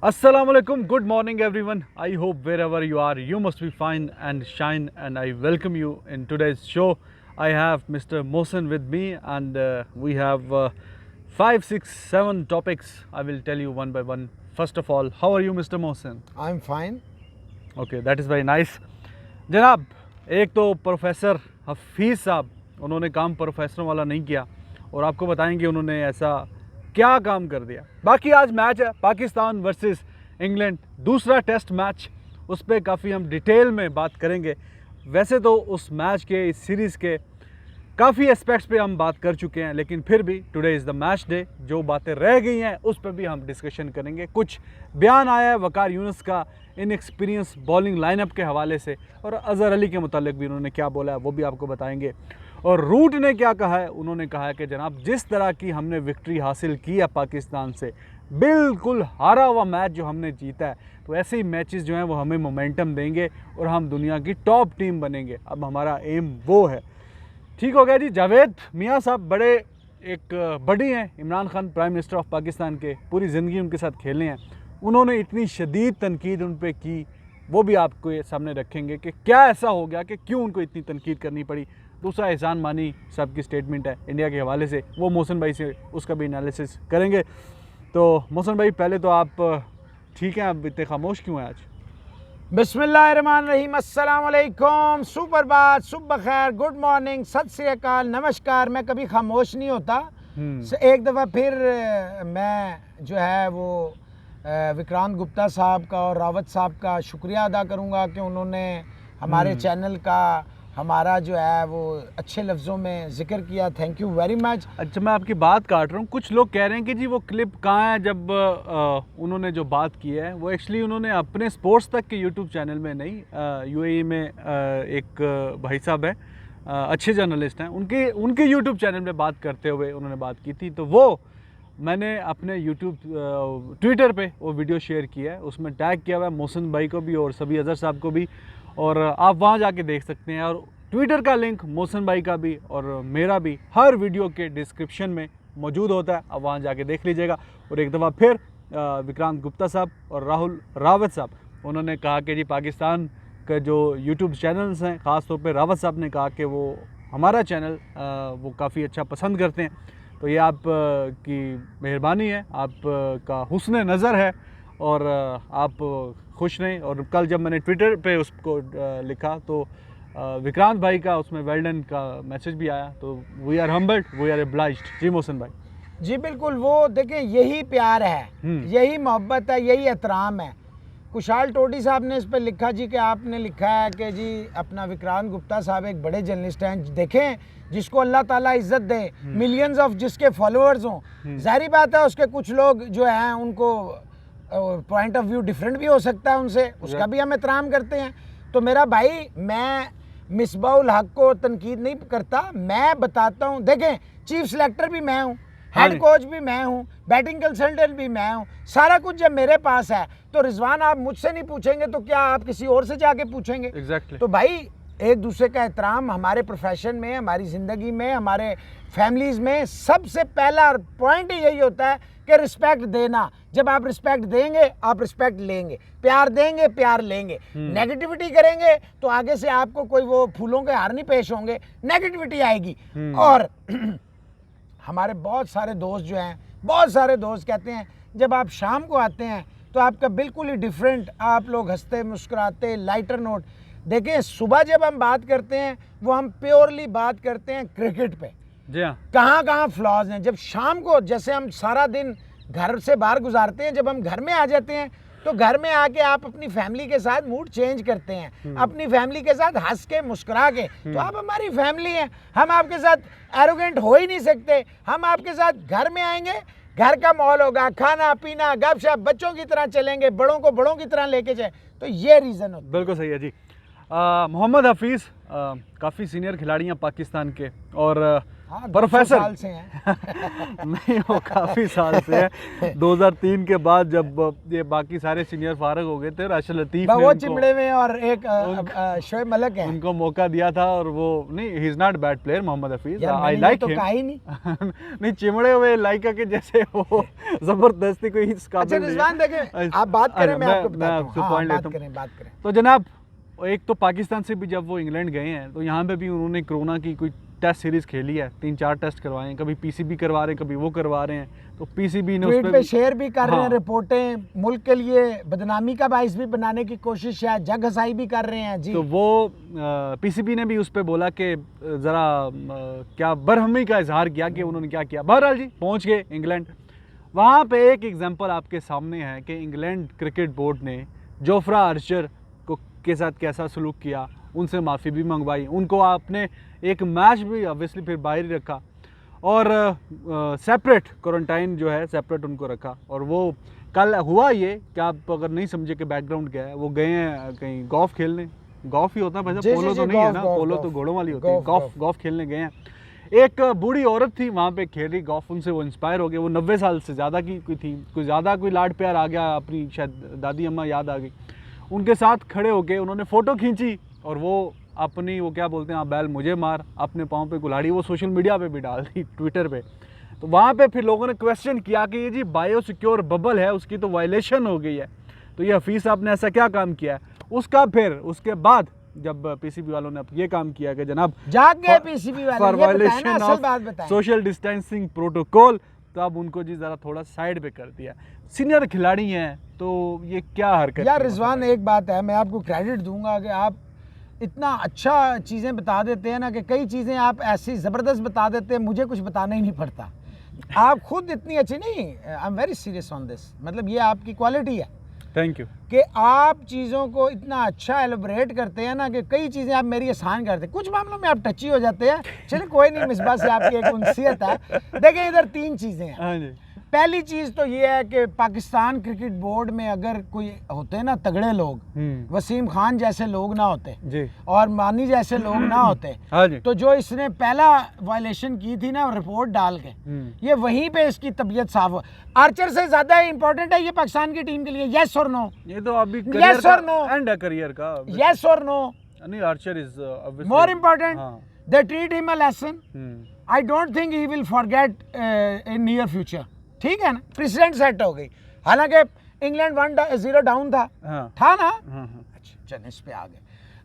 Assalamualaikum. Good morning, everyone. I hope wherever you are, you must be fine and shine. And I welcome you in today's show. I have Mr. Mohsen with me, and we have 5, 6, 7 topics. I will tell you one by one. First of all, how are you, Mr. Mohsen? I'm fine. Okay, that is very nice. जनाब, एक तो professor Hafeez साहब, उन्होंने काम प्रोफेसरों वाला नहीं किया और आपको बताएंगे उन्होंने ऐसा क्या काम कर दिया। बाकी आज मैच है पाकिस्तान वर्सेस इंग्लैंड, दूसरा टेस्ट मैच, उस पर काफ़ी हम डिटेल में बात करेंगे। वैसे तो उस मैच के, इस सीरीज़ के काफ़ी एस्पेक्ट्स पे हम बात कर चुके हैं, लेकिन फिर भी today is the match day, जो बातें रह गई हैं उस पर भी हम डिस्कशन करेंगे। कुछ बयान आया है वकार यूनुस का इनएक्सपीरियंस बॉलिंग लाइनअप के हवाले से, और अज़हर अली के मुतालिक भी उन्होंने क्या बोला है वो भी आपको बताएंगे। और रूट ने क्या कहा है, उन्होंने कहा है कि जनाब जिस तरह की हमने विक्ट्री हासिल की है पाकिस्तान से, बिल्कुल हारा हुआ मैच जो हमने जीता है, तो ऐसे ही मैचेस जो हैं वो हमें मोमेंटम देंगे और हम दुनिया की टॉप टीम बनेंगे। अब हमारा एम वो है। ठीक हो गया जी। जावेद मियाँ साहब बड़े एक बड़ी हैं, Imran Khan prime minister of Pakistan के, पूरी ज़िंदगी उनके साथ खेले हैं। उन्होंने इतनी शदीद तनकीद उन पर की, वो भी आपको ये सामने रखेंगे कि क्या ऐसा हो गया कि क्यों उनको इतनी तनकीद करनी पड़ी। दूसरा एहसान मानी साहब की स्टेटमेंट है इंडिया के हवाले से, वो मोहसन भाई से उसका भी एनालिसिस करेंगे। तो मोहसन भाई पहले तो आप ठीक हैं, आप इतने खामोश क्यों हैं आज? बिस्मिल्लाहिर्रहमानिर्रहीम, अस्सलाम वालेकुम, सुप्रभात, सुबह खैर, गुड मॉर्निंग, सत श्री अकाल, नमस्कार। मैं कभी खामोश नहीं होता। एक दफ़ा फिर मैं जो है वो विक्रांत गुप्ता साहब का और रावत साहब का शुक्रिया अदा करूँगा कि उन्होंने हमारे चैनल का हमारा जो है वो अच्छे लफ्ज़ों में जिक्र किया। Thank you very much. अच्छा, मैं आपकी बात काट रहा हूँ। कुछ लोग कह रहे हैं कि जी वो क्लिप कहाँ है जब उन्होंने जो बात की है वो एक्चुअली उन्होंने अपने स्पोर्ट्स तक के यूट्यूब चैनल में नहीं, यूएई में एक भाई साहब है, अच्छे जर्नलिस्ट हैं, उनके यूट्यूब चैनल में बात करते हुए उन्होंने बात की थी। तो वो मैंने अपने यूट्यूब ट्विटर पे वो वीडियो शेयर किया है, उसमें टैग किया हुआ है मोहसन भाई को भी और सभी अज़हर साहब को भी, और आप वहाँ जाके देख सकते हैं। और ट्विटर का लिंक मोहसन भाई का भी और मेरा भी हर वीडियो के डिस्क्रिप्शन में मौजूद होता है, आप वहाँ जाके देख लीजिएगा। और एक दफ़ा फिर विक्रांत गुप्ता साहब और राहुल रावत साहब, उन्होंने कहा कि जी पाकिस्तान का जो यूट्यूब चैनल्स हैं, ख़ास तौर पे रावत साहब ने कहा कि वो हमारा चैनल वो काफ़ी अच्छा पसंद करते हैं। तो ये आप की मेहरबानी है, आपका हुस्न नज़र है और आप खुश रहें। और कल जब मैंने ट्विटर पे उसको लिखा तो विक्रांत भाई का उसमें वेल्डन का मैसेज भी आया, तो we are humbled, we are obliged। जी मोहसन भाई। जी बिल्कुल, वो देखें यही प्यार है, यही मोहब्बत है, यही एहतराम है। कुशाल टोडी साहब ने इस पर लिखा जी कि आपने लिखा है कि जी अपना विक्रांत गुप्ता साहब एक बड़े जर्नलिस्ट हैं, देखें जिसको अल्लाह ताला इज्जत दे, मिलियंस ऑफ जिसके फॉलोअर्स हों, जाहिर बात है उसके कुछ लोग जो हैं उनको पॉइंट ऑफ व्यू डिफरेंट भी हो सकता है उनसे, उसका भी हम एहतराम करते हैं। तो मेरा भाई, मैं मिसबाउल हक को तनकीद नहीं करता, मैं बताता हूँ। देखें चीफ सेलेक्टर भी मैं हूँ, हेड कोच भी मैं हूँ, बैटिंग कंसल्टेंट भी मैं हूँ, सारा कुछ जब मेरे पास है तो रिजवान आप मुझसे नहीं पूछेंगे तो क्या आप किसी और से जाके पूछेंगे? Exactly। तो भाई एक दूसरे का एहतराम हमारे प्रोफेशन में, हमारी ज़िंदगी में, हमारे फैमिलीज़ में सबसे पहला पॉइंट यही होता है कि रिस्पेक्ट देना। जब आप रिस्पेक्ट देंगे आप रिस्पेक्ट लेंगे, प्यार देंगे प्यार लेंगे। नेगेटिविटी करेंगे तो आगे से आपको कोई वो फूलों के हार नहीं पेश होंगे, नेगेटिविटी आएगी। और हमारे बहुत सारे दोस्त जो हैं, बहुत सारे दोस्त कहते हैं जब आप शाम को आते हैं तो आपका बिल्कुल ही डिफरेंट, आप लोग हंसते मुस्कुराते, लाइटर नोट। देखें सुबह जब हम बात करते हैं वो हम प्योरली बात करते हैं क्रिकेट पे, जी हाँ, कहाँ फ्लॉज हैं। जब शाम को, जैसे हम सारा दिन घर से बाहर गुजारते हैं, जब हम घर में आ जाते हैं तो घर में आके आप अपनी फैमिली के साथ मूड चेंज करते हैं, अपनी फैमिली के साथ हंस के मुस्कुरा के। तो आप हमारी फैमिली हैं, हम आपके साथ एरोगेंट हो ही नहीं सकते। हम आपके साथ घर में आएंगे, घर का माहौल होगा, खाना पीना गपशप, बच्चों की तरह चलेंगे, बड़ों को बड़ों की तरह लेके जाए। तो ये रीज़न होता है। बिल्कुल सही है जी। मोहम्मद हफीज़ काफ़ी सीनियर खिलाड़ी हैं पाकिस्तान के, और हाँ, 200 प्रोफेसर साल से हैं। नहीं, वो काफ़ी साल से है। 2003 के बाद जब ये बाकी सारे सीनियर फारग हो गए थे, राशिद लतीफ़ ने वो उनको चिमड़े में और एक शोएब मलिक है। उनको मौका दिया था, और वो नहीं, he is not bad player Mohammad Hafeez, यार आई मैंने लाइक तो हिम। कहा ही नहीं। नहीं, चिमड़े हुए लाइका के जैसे वो ज़बरदस्ती कोई इस अच्छा काबिल नहीं है। रिजवान देखें, आप बात करें, मैं आपको बताता हूँ। आपसे हाँ, पॉइंट बात लेता हूँ। करें, बात करें। तो जनाब, एक तो पाकिस्तान से भी जब वो इंग्लैंड गए हैं तो यहाँ पे भी उन्होंने कोरोना की कोई टेस्ट सीरीज़ खेली है, 3-4 टेस्ट करवाए हैं, कभी पीसीबी करवा रहे हैं, कभी वो करवा रहे हैं, तो पीसीबी ने उस ट्वीट पे पे शेयर भी कर रहे हैं हाँ। रिपोर्टें, मुल्क के लिए बदनामी का बाइस भी बनाने की कोशिश है, जग हसाई भी कर रहे हैं जी। तो वो पीसीबी ने भी उस पर बोला कि ज़रा क्या बरहमी का इजहार किया कि उन्होंने क्या किया। बहरहाल जी पहुँच गए इंग्लैंड। वहाँ पे एक एग्जांपल आपके सामने है कि इंग्लैंड क्रिकेट बोर्ड ने जोफ्रा आर्चर को के साथ कैसा सलूक किया, उनसे माफ़ी भी मंगवाई, उनको आपने एक मैच भी ऑब्वियसली फिर बाहर ही रखा, और सेपरेट क्वारंटाइन जो है सेपरेट उनको रखा। और वो कल हुआ ये कि आप अगर नहीं समझे कि बैकग्राउंड क्या है, वो गए हैं कहीं गोल्फ खेलने, गोल्फ ही होता है वैसे, पोलो तो नहीं है ना, पोलो तो घोड़ों वाली होती है, गोल्फ खेलने गए हैं। एक बूढ़ी औरत थी वहाँ पे खेल रही गोल्फ, उनसे वो इंस्पायर हो गए। वो 90 साल से ज़्यादा की कोई थी, कोई ज़्यादा कोई लाड प्यार आ गया, अपनी शायद दादी अम्मा याद आ गई, उनके साथ खड़े होके उन्होंने फ़ोटो खींची, और वो अपनी वो क्या बोलते हैं, आप बैल मुझे मार, अपने पाँव पे कुल्हाड़ी, वो सोशल मीडिया पे भी डाल दी, ट्विटर पे। तो वहाँ पे फिर लोगों ने क्वेश्चन किया कि ये जी बायो सिक्योर बबल है, उसकी तो वायलेशन हो गई है, तो ये हफीज़ साहब ने ऐसा क्या काम किया है। उसका फिर उसके बाद जब पीसीबी वालों ने ये काम किया कि जनाब जाग गए पीसीबी वाले, फॉर ये बताएं ना, वायलेशन असल ऑफ बात बताएं। सोशल डिस्टेंसिंग प्रोटोकॉल, तो अब उनको जी ज़रा थोड़ा साइड पे कर दिया। सीनियर खिलाड़ी हैं तो ये क्या हरकत यार है? रिजवान, एक बात है, मैं आपको क्रेडिट दूंगा कि आप इतना अच्छा चीज़ें बता देते हैं ना, कि कई चीज़ें आप ऐसी ज़बरदस्त बता देते हैं, मुझे कुछ बताना ही नहीं पड़ता। आप खुद इतनी अच्छी नहीं, I am very serious on this, मतलब ये आपकी क्वालिटी है थैंक यू। कि आप चीज़ों को इतना अच्छा एलोबरेट करते हैं ना, कि कई चीज़ें आप मेरी आसान करते हैं, कुछ मामलों में आप टची हो जाते हैं। चलिए कोई नहीं, मिसबा से आपकी एक उनसियत है। देखिए इधर 3 चीज़ें हैं। हाँ जी। पहली चीज़ तो ये है कि पाकिस्तान क्रिकेट बोर्ड में अगर कोई होते ना तगड़े लोग, वसीम खान जैसे लोग ना होते जी, और मानी जैसे लोग ना होते, हाँ जी, तो जो इसने पहला वायलेशन की थी ना रिपोर्ट डाल के, ये वहीं पे इसकी तबीयत साफ हो। आर्चर से ज्यादा इंपॉर्टेंट है ये पाकिस्तान की टीम के लिए, यस और नो? ये तो अभी Yes or no? एंड है करियर का। यस और नो? नहीं, Archer is obviously more important, हाँ। They treat him a lesson. I don't think he will forget in near future. ठीक है ना, प्रेसिडेंट सेट हो गई, हालांकि इंग्लैंड 1-0 डाउन था, हाँ। था ना। हाँ। अच्छा चल, इस पे आ गए।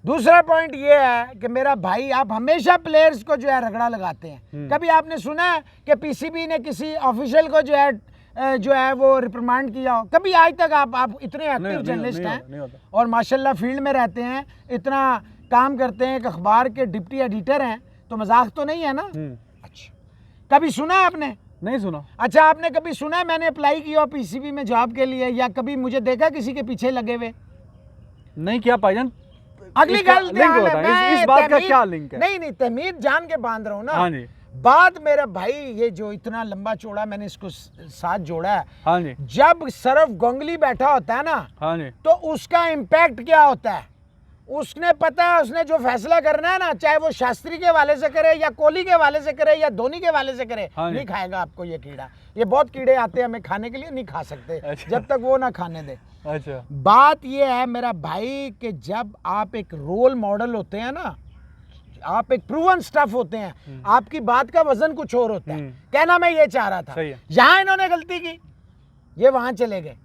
दूसरा पॉइंट ये है कि मेरा भाई, आप हमेशा प्लेयर्स को जो है रगड़ा लगाते हैं। कभी आपने सुना है कि पीसीबी ने किसी ऑफिशियल को जो है वो रिप्रिमांड किया हो? कभी आज तक आप इतने एक्टिव जर्नलिस्ट हैं और माशाल्लाह फील्ड में रहते हैं, इतना काम करते हैं, एक अखबार के डिप्टी एडिटर हैं, तो मजाक तो नहीं है ना? अच्छा, कभी सुना आपने? नहीं सुना। अच्छा, आपने कभी सुना मैंने अप्लाई किया पीसीबी में जॉब के लिए, या कभी मुझे देखा किसी के पीछे लगे हुए? नहीं किया भाईजान। अगली गल लिंक होता है, इस बात का क्या लिंक है? नहीं, तहमीद जान के बांध रहा हूँ ना। हाँ जी। बात मेरा भाई, ये जो इतना लंबा चौड़ा मैंने इसको साथ जोड़ा है, हाँ जी, जब सरफ गोंगली बैठा होता है ना, हाँ जी, तो उसका इम्पैक्ट क्या होता है, उसने पता है, उसने जो फैसला करना है ना, चाहे वो शास्त्री के वाले से करे या कोहली के वाले से करे या धोनी के वाले से करे, हाँ नहीं खाएगा आपको ये कीड़ा। ये बहुत कीड़े आते हैं हमें खाने के लिए, नहीं खा सकते अच्छा। जब तक वो ना खाने दे। अच्छा, बात ये है मेरा भाई कि जब आप एक रोल मॉडल होते हैं ना, आप एक प्रूवन स्टफ होते हैं, आपकी बात का वजन कुछ और होता है। कहना मैं ये चाह रहा था, यहां इन्होंने गलती की, ये वहां चले गए,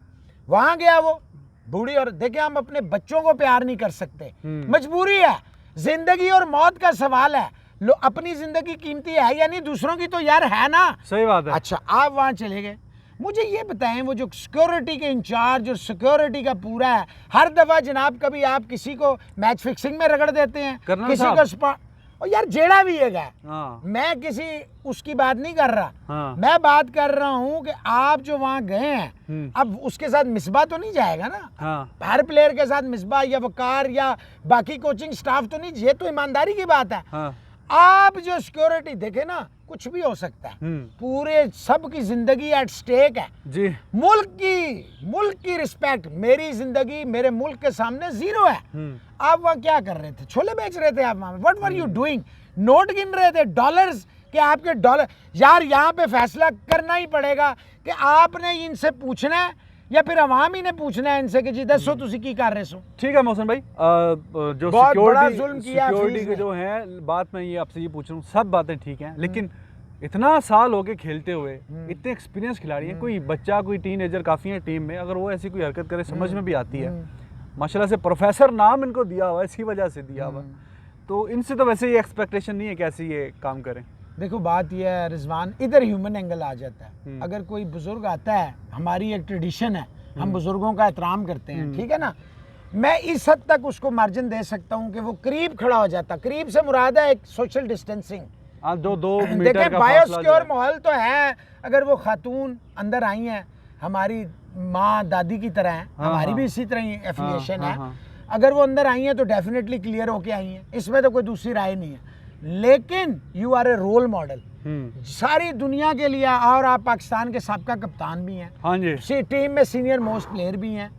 वहां गया वो बूढ़ी। और देखिए, हम अपने बच्चों को प्यार नहीं कर सकते, मजबूरी है, जिंदगी और मौत का सवाल है। लो, अपनी जिंदगी कीमती है या नहीं, दूसरों की तो यार है ना। सही बात है। अच्छा, आप वहां चले गए। मुझे ये बताएं, वो जो सिक्योरिटी के इंचार्ज और सिक्योरिटी का पूरा है, हर दफा जनाब कभी आप किसी को मैच फिक्सिंग में रगड़ देते हैं, किसी को स्पॉट, और यार जेड़ा भी है। हाँ। मैं किसी उसकी बात नहीं कर रहा। हाँ। मैं बात कर रहा हूँ कि आप जो वहां गए हैं, अब उसके साथ मिसबा तो नहीं जाएगा ना। हाँ। हर प्लेयर के साथ मिसबा या वकार या बाकी कोचिंग स्टाफ तो नहीं, ये तो ईमानदारी की बात है। हाँ। आप जो सिक्योरिटी देखे ना, कुछ भी हो सकता है, पूरे सबकी जिंदगी एट स्टेक है जी। मुल्क की रिस्पेक्ट, मेरी जिंदगी मेरे मुल्क के सामने जीरो है। आप वहां क्या कर रहे थे? छोले बेच रहे थे आप वहां? What were you doing? Note गिन रहे थे, डॉलर्स कि आपके डॉलर, यार यहाँ पे फैसला करना ही पड़ेगा कि आपने इनसे पूछना है या फिर अवाम ही ने पूछना है इनसे कि जी दसो तुसी की कर रहे सो। ठीक है मोहसिन भाई, जो बहुत बड़ा जुल्म किया सिक्योरिटी हफीज के ने। जो है बात, मैं ये आपसे ये पूछ रहा हूँ, सब बातें ठीक हैं, लेकिन इतना साल हो गए खेलते हुए, इतने एक्सपीरियंस खिलाड़ी हैं, कोई बच्चा कोई टीनेजर काफ़ी है टीम में, अगर वो ऐसी कोई हरकत करे समझ में भी आती है। माशाल्लाह से प्रोफेसर नाम इनको दिया हुआ है, इसी वजह से दिया हुआ है, तो इनसे तो वैसे ये एक्सपेक्टेशन नहीं है कैसे ये काम करें। देखो बात यह है रिजवान, इधर ह्यूमन एंगल आ जाता है। अगर कोई बुजुर्ग आता है, हमारी एक ट्रेडिशन है, हम बुजुर्गों का एहतराम करते हैं, ठीक है ना, मैं इस हद तक उसको मार्जिन दे सकता हूँ कि वो करीब खड़ा हो जाता। करीब से मुराद है एक सोशल डिस्टेंसिंग, दो मीटर देखें का बायोसिक्योर माहौल तो है। अगर वो खातून अंदर आई हैं, हमारी माँ दादी की तरह हैं, हमारी भी इसी तरह ही एफिलिएशन है, अगर वो अंदर आई हैं तो डेफिनेटली क्लियर होके आई हैं, इसमें तो कोई दूसरी राय नहीं है। लेकिन you are a role model सारी दुनिया के लिए, और आप पाकिस्तान के साबका कप्तान भी हैं, हाँ जी, टीम में सीनियर मोस्ट प्लेयर भी हैं,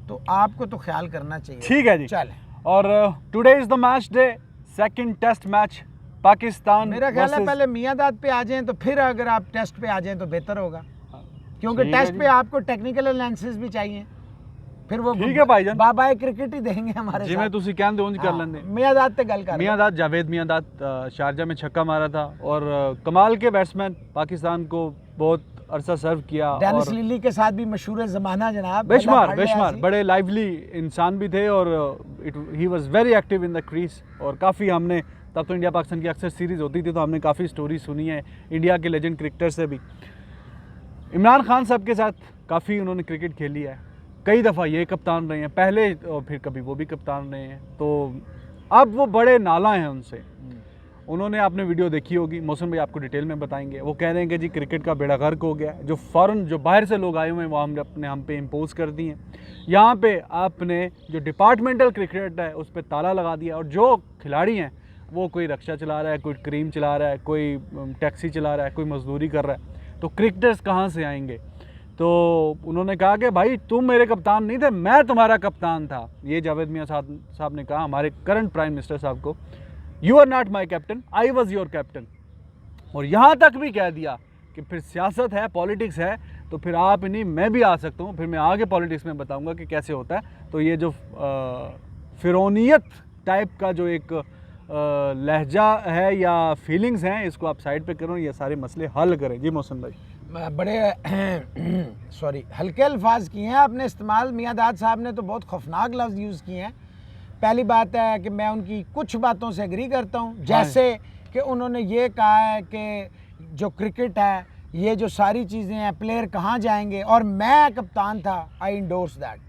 तो आपको तो ख्याल करना चाहिए। ठीक है जी। चलें, और today is the match day, second test match Pakistan. मेरा ख्याल है पहले मियादाद पे आ जाएं, तो फिर अगर आप टेस्ट पे आ जाएं तो बेहतर होगा, क्योंकि टेस्ट पे आपको टेक्निकल एनालिसिस भी चाहिए, फिर वो ठीक है भाईजान, बाबा क्रिकेट ही देंगे हमारे जिवें तुसी कहंदे उंज कर लेंदे। मियादाद ते गल कर, मियादाद जावेद मियादाद शारजा में छक्का मारा था, और कमाल के बैट्समैन, पाकिस्तान को बहुत अरसा सर्व किया, डेनिस और लिली के साथ भी मशहूर ज़माना जनाब, बेशुमार बड़े लाइवली इंसान भी थे, और he was very active in the crease, और काफ़ी हमने तब तो इंडिया पाकिस्तान की अक्सर सीरीज़ होती थी, तो हमने काफ़ी स्टोरी सुनी है इंडिया के लेजेंड क्रिकेटर से भी। इमरान खान साहब के साथ काफ़ी उन्होंने क्रिकेट खेली है, कई दफ़ा ये कप्तान रहे हैं पहले, और फिर कभी वो भी कप्तान रहे हैं, तो अब वो बड़े नाला हैं उनसे। उन्होंने, आपने वीडियो देखी होगी, मौसम भाई आपको डिटेल में बताएंगे, वो कह रहे हैं कि जी क्रिकेट का बेड़ा गर्क हो गया है, जो फ़ॉरेन जो बाहर से लोग आए हुए हैं वो हमने हम पे इम्पोज कर दिए हैं, यहाँ पे आपने जो डिपार्टमेंटल क्रिकेट है उस पर ताला लगा दिया, और जो खिलाड़ी हैं वो कोई रक्षा चला रहा है, कोई क्रीम चला रहा है, कोई टैक्सी चला रहा है, कोई मजदूरी कर रहा है, तो क्रिकेटर्स कहाँ से आएंगे। तो उन्होंने कहा कि भाई तुम मेरे कप्तान नहीं थे, मैं तुम्हारा कप्तान था, ये जावेद मियां साहब ने कहा हमारे करंट प्राइम मिनिस्टर साहब को, you are not my captain, I was your captain. और यहाँ तक भी कह दिया कि फिर सियासत है, पॉलिटिक्स है, तो फिर आप नहीं, मैं भी आ सकता हूँ, फिर मैं आगे पॉलिटिक्स में बताऊँगा कि कैसे होता है। तो ये जो फिरौनियत टाइप का जो एक लहजा है या फीलिंग्स हैं, इसको आप साइड पे करो, ये सारे मसले हल करें। जी मौसम भाई, बड़े सॉरी हल्के अल्फाज किए हैं आपने इस्तेमाल, मियादाद साहब ने तो बहुत खौफनाक लफ्ज़ यूज़ किए हैं। पहली बात है कि मैं उनकी कुछ बातों से एग्री करता हूँ, जैसे कि उन्होंने ये कहा है कि जो क्रिकेट है, ये जो सारी चीज़ें हैं, प्लेयर कहाँ जाएंगे, और मैं कप्तान था, आई इंडोर्स दैट।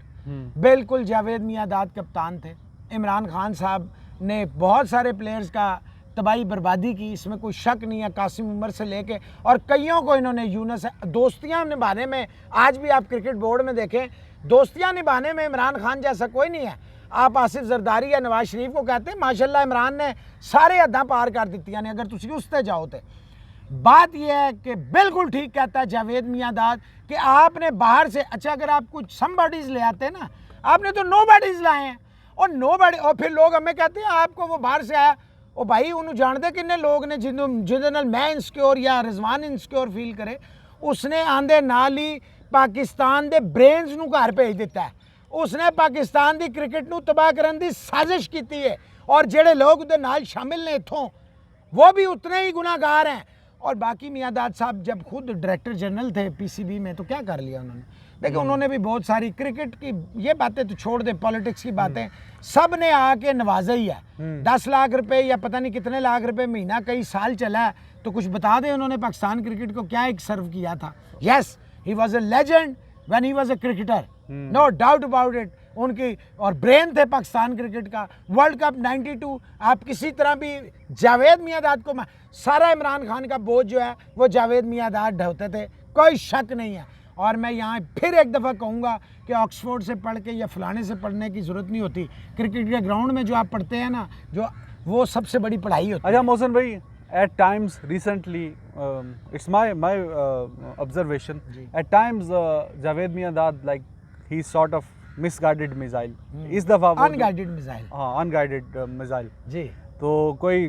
बिल्कुल जावेद मियादाद कप्तान थे, इमरान खान साहब ने बहुत सारे प्लेयर्स का तबाही बर्बादी की, इसमें कोई शक नहीं है, कासिम उमर से लेके और कईयों को इन्होंने यूनस दोस्तियां निभाने में, आज भी आप क्रिकेट बोर्ड में देखें, दोस्तियां निभाने में इमरान खान जैसा कोई नहीं है। आप आसिफ जरदारी या नवाज शरीफ को कहते हैं माशाल्लाह इमरान ने सारे हद्दां पार कर दी ने, अगर तुसी उसते जाओ तो। बात यह है कि बिल्कुल ठीक कहता है जावेद मियादाद कि आपने बाहर से, अच्छा अगर आप कुछ समबॉडीज ले आते ना, आपने तो नो बॉडीज लाए हैं, और नो बॉडी, और फिर लोग हमें कहते हैं आपको वो बाहर से आया, ओ भाई उन्होंने जानते किन्ने लोग ने जिन्होंने नाल मैं इनसिक्योर या रिजवान इनसिक्योर फील करे, उसने आंदे नाल ही पाकिस्तान दे ब्रेन्स नू घर भेज दिता है, उसने पाकिस्तान दी क्रिकेट नू तबाह करने दी साजिश की है, और जेड़े लोग उहदे नाल शामिल ने इत्थों वो भी उतने ही गुनाहगार हैं। और बाकी मियादाद साहब जब खुद डायरेक्टर जनरल थे पीसीबी में, तो क्या कर लिया उन्होंने, देखिए उन्होंने भी बहुत सारी क्रिकेट की ये बातें तो छोड़ दे, पॉलिटिक्स की बातें सब ने आके नवाजा ही है। 10 लाख रुपए या पता नहीं कितने लाख रुपए महीना कई साल चला है, तो कुछ बता दें उन्होंने पाकिस्तान क्रिकेट को क्या एक सर्व किया था। Yes, he was a legend when he was a cricketer, no doubt about it. उनकी और ब्रेन थे पाकिस्तान क्रिकेट का। वर्ल्ड कप 92 आप किसी तरह भी जावेद मियादाद को, सारा इमरान खान का बोझ जो है वो जावेद मियादाद ढोते थे, कोई शक नहीं है। और मैं यहाँ फिर एक दफ़ा कहूँगा कि ऑक्सफोर्ड से पढ़ के या फलाने से पढ़ने की ज़रूरत नहीं होती, क्रिकेट के ग्राउंड में जो आप पढ़ते हैं ना, जो वो सबसे बड़ी पढ़ाई होती है। अच्छा मोहसिन भाई, at times recently it's my observation, at times Javed Miandad like he sort of misguided missile, इस दफ़ा अनगाइडेड मिसाइल, हाँ अनगाइडेड मिसाइल जी। तो कोई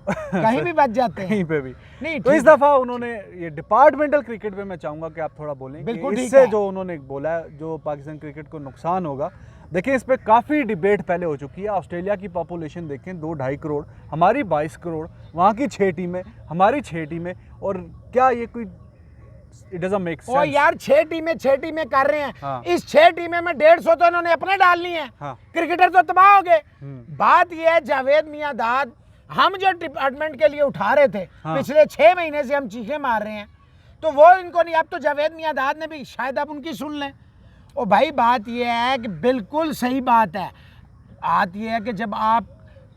कहीं भी बच जाते हैं कहीं पे भी। नहीं तो इस दफ़ा उन्होंने ये डिपार्टमेंटल क्रिकेट पे मैं चाहूँगा कि आप थोड़ा बोलें बिल्कुल कि ठीक इससे है। जो उन्होंने बोला है जो पाकिस्तान क्रिकेट को नुकसान होगा। देखिए इस पे काफ़ी डिबेट पहले हो चुकी है। ऑस्ट्रेलिया की पॉपुलेशन देखें 2-2.5 करोड़, हमारी 22 करोड़, वहाँ की 6 टीमें, हमारी 6 टीमें, और क्या ये कोई it doesn't make a sense. यार 6 टीमें कर रहे हैं। हाँ। इस 6 टीमें में 150 तो इन्होंने अपने डालनी है। हाँ। क्रिकेटर तो तबाह हो गए। बात यह है जावेद मियांदाद हम जो डिपार्टमेंट के लिए उठा रहे थे पिछले 6 महीने से हम चीखें मार रहे हैं, तो वो इनको नहीं। अब तो जावेद मियांदाद ने भी शायद आप उनकी सुन लें। ओ भाई बात यह है कि बिल्कुल सही बात है। बात यह है कि जब आप